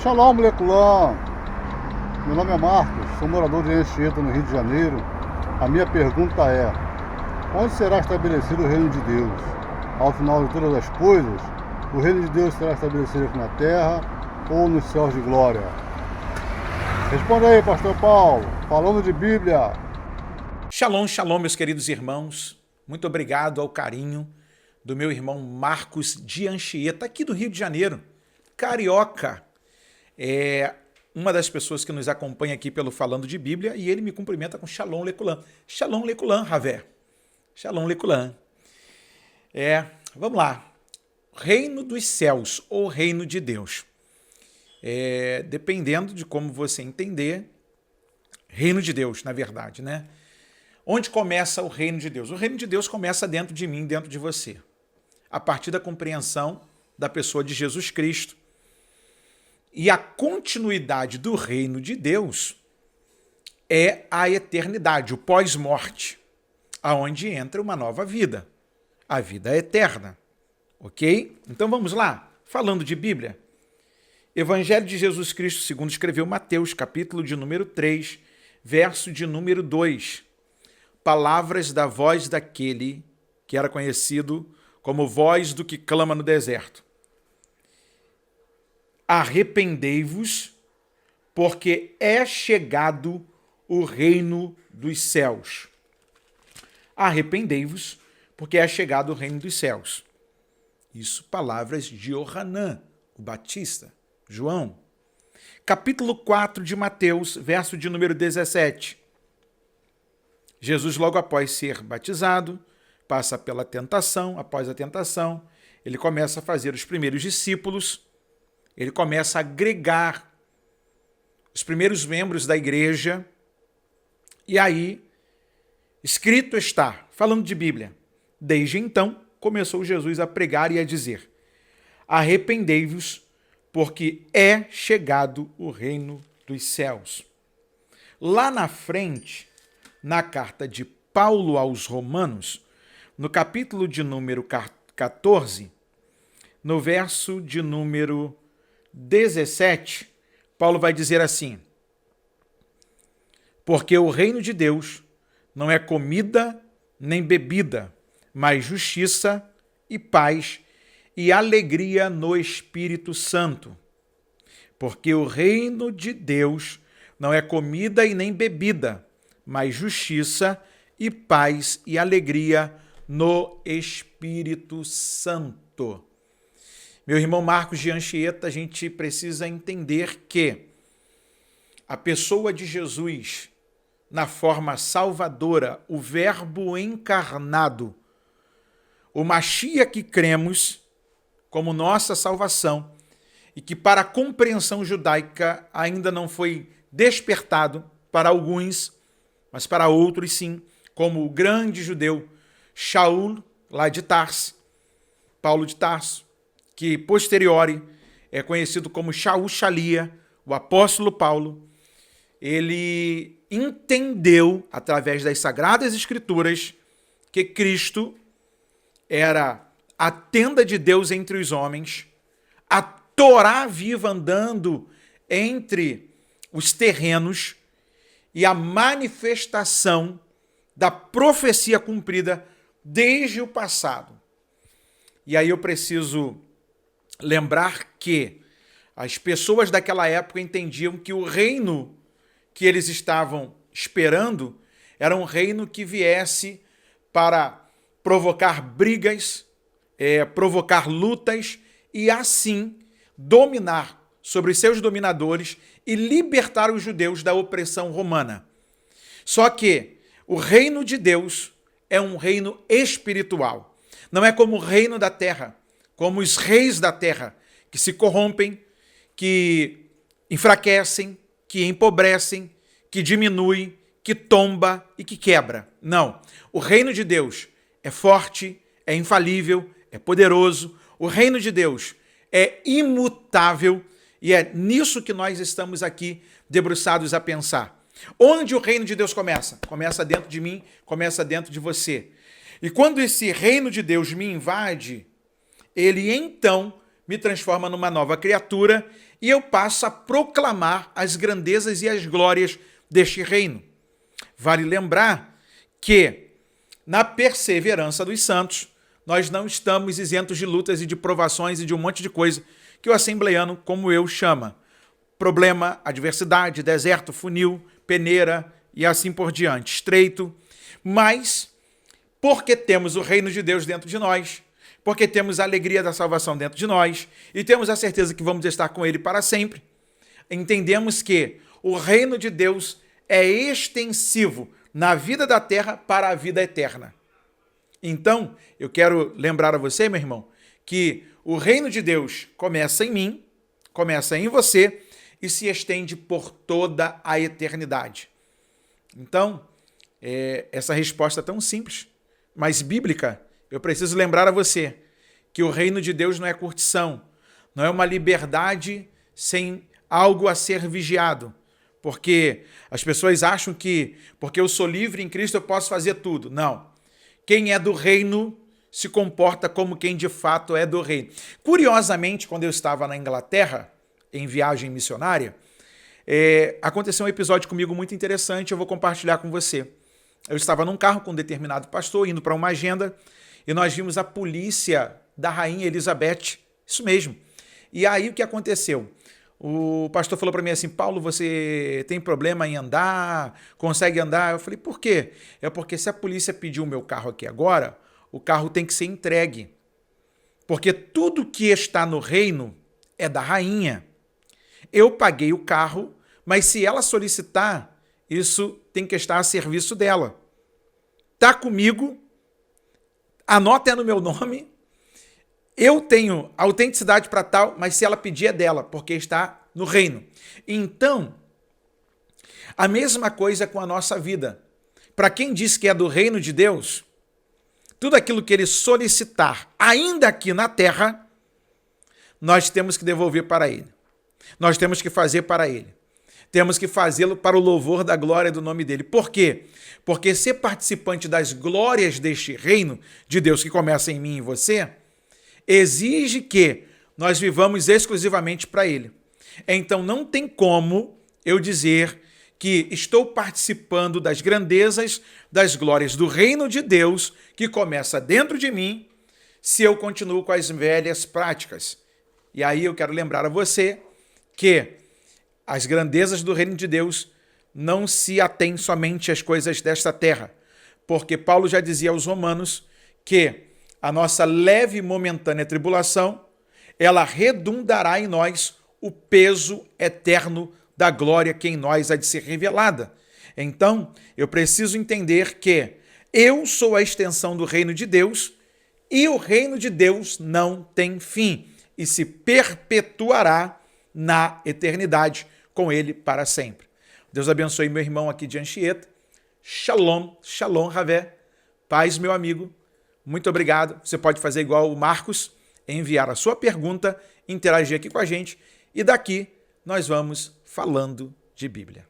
Shalom, moleculão! Meu nome é Marcos, sou morador de Anchieta, no Rio de Janeiro. A minha pergunta é: onde será estabelecido o reino de Deus? Ao final de todas as coisas, o reino de Deus será estabelecido aqui na terra ou nos céus de glória? Responda aí, pastor Paulo, falando de Bíblia. Shalom, shalom, meus queridos irmãos. Muito obrigado ao carinho do meu irmão Marcos de Anchieta, aqui do Rio de Janeiro, carioca. É uma das pessoas que nos acompanha aqui pelo Falando de Bíblia e ele me cumprimenta com Shalom Leculan. Shalom Leculan, Ravé. Shalom Leculan. Vamos lá. Reino dos céus ou reino de Deus. Dependendo de como você entender, reino de Deus, na verdade, né? Onde começa o reino de Deus? O reino de Deus começa dentro de mim, dentro de você. A partir da compreensão da pessoa de Jesus Cristo. E a continuidade do reino de Deus é a eternidade, o pós-morte, aonde entra uma nova vida, a vida eterna. Ok? Então vamos lá, falando de Bíblia. Evangelho de Jesus Cristo, segundo escreveu Mateus, capítulo de número 3, verso de número 2. Palavras da voz daquele que era conhecido como voz do que clama no deserto. Arrependei-vos, porque é chegado o reino dos céus. Arrependei-vos, porque é chegado o reino dos céus. Isso, palavras de Yohanan, o Batista, João. Capítulo 4 de Mateus, verso de número 17. Jesus, logo após ser batizado, passa pela tentação. Após a tentação, ele começa a fazer os primeiros discípulos. Ele começa a agregar os primeiros membros da igreja. E aí, escrito está, falando de Bíblia, desde então começou Jesus a pregar e a dizer: arrependei-vos, porque é chegado o reino dos céus. Lá na frente, na carta de Paulo aos Romanos, no capítulo de número 14, no verso de número 17, Paulo vai dizer assim: porque o reino de Deus não é comida nem bebida, mas justiça e paz e alegria no Espírito Santo. Porque o reino de Deus não é comida e nem bebida, mas justiça e paz e alegria no Espírito Santo. Meu irmão Marcos de Anchieta, a gente precisa entender que a pessoa de Jesus, na forma salvadora, o Verbo encarnado, o Mashiach que cremos como nossa salvação e que para a compreensão judaica ainda não foi despertado para alguns, mas para outros sim, como o grande judeu Shaul, lá de Tarso, Paulo de Tarso, que posteriori é conhecido como Shaul Shalia, o apóstolo Paulo. Ele entendeu, através das Sagradas Escrituras, que Cristo era a tenda de Deus entre os homens, a Torá viva andando entre os terrenos e a manifestação da profecia cumprida desde o passado. E aí eu preciso lembrar que as pessoas daquela época entendiam que o reino que eles estavam esperando era um reino que viesse para provocar brigas, provocar lutas e assim dominar sobre os seus dominadores e libertar os judeus da opressão romana. Só que o reino de Deus é um reino espiritual. Não é como o reino da terra, como os reis da terra, que se corrompem, que enfraquecem, que empobrecem, que diminuem, que tomba e que quebra. Não. O reino de Deus é forte, é infalível, é poderoso. O reino de Deus é imutável e é nisso que nós estamos aqui debruçados a pensar. Onde o reino de Deus começa? Começa dentro de mim, começa dentro de você. E quando esse reino de Deus me invade, ele então me transforma numa nova criatura e eu passo a proclamar as grandezas e as glórias deste reino. Vale lembrar que, na perseverança dos santos, nós não estamos isentos de lutas e de provações e de um monte de coisa que o assembleiano, como eu, chama. Problema, adversidade, deserto, funil, peneira e assim por diante, estreito. Mas, porque temos o reino de Deus dentro de nós, porque temos a alegria da salvação dentro de nós e temos a certeza que vamos estar com Ele para sempre, entendemos que o reino de Deus é extensivo na vida da terra para a vida eterna. Então, eu quero lembrar a você, meu irmão, que o reino de Deus começa em mim, começa em você e se estende por toda a eternidade. Então, essa resposta tão simples, mas bíblica, eu preciso lembrar a você que o reino de Deus não é curtição, não é uma liberdade sem algo a ser vigiado, porque as pessoas acham que porque eu sou livre em Cristo eu posso fazer tudo. Não. Quem é do reino se comporta como quem de fato é do reino. Curiosamente, quando eu estava na Inglaterra, em viagem missionária, aconteceu um episódio comigo muito interessante, eu vou compartilhar com você. Eu estava num carro com um determinado pastor, indo para uma agenda, e nós vimos a polícia da Rainha Elizabeth, isso mesmo. E aí o que aconteceu? O pastor falou para mim assim, Paulo, você tem problema em andar? Consegue andar? Eu falei, por quê? É porque se a polícia pedir o meu carro aqui agora, o carro tem que ser entregue. Porque tudo que está no reino é da rainha. Eu paguei o carro, mas se ela solicitar, isso tem que estar a serviço dela. Tá comigo, anota no meu nome, eu tenho autenticidade para tal, mas se ela pedir é dela, porque está no reino. Então, a mesma coisa com a nossa vida. Para quem diz que é do reino de Deus, tudo aquilo que ele solicitar, ainda aqui na terra, nós temos que devolver para ele. Nós temos que fazer para ele. Temos que fazê-lo para o louvor da glória do nome dele. Por quê? Porque ser participante das glórias deste reino de Deus que começa em mim e em você, exige que nós vivamos exclusivamente para ele. Então não tem como eu dizer que estou participando das grandezas, das glórias do reino de Deus que começa dentro de mim, se eu continuo com as velhas práticas. E aí eu quero lembrar a você que as grandezas do reino de Deus não se atêm somente às coisas desta terra, porque Paulo já dizia aos romanos que a nossa leve e momentânea tribulação, ela redundará em nós o peso eterno da glória que em nós há de ser revelada. Então, eu preciso entender que eu sou a extensão do reino de Deus e o reino de Deus não tem fim e se perpetuará na eternidade com ele para sempre. Deus abençoe meu irmão aqui de Anchieta. Shalom, shalom, Ravé. Paz, meu amigo. Muito obrigado. Você pode fazer igual o Marcos, enviar a sua pergunta, interagir aqui com a gente e daqui nós vamos falando de Bíblia.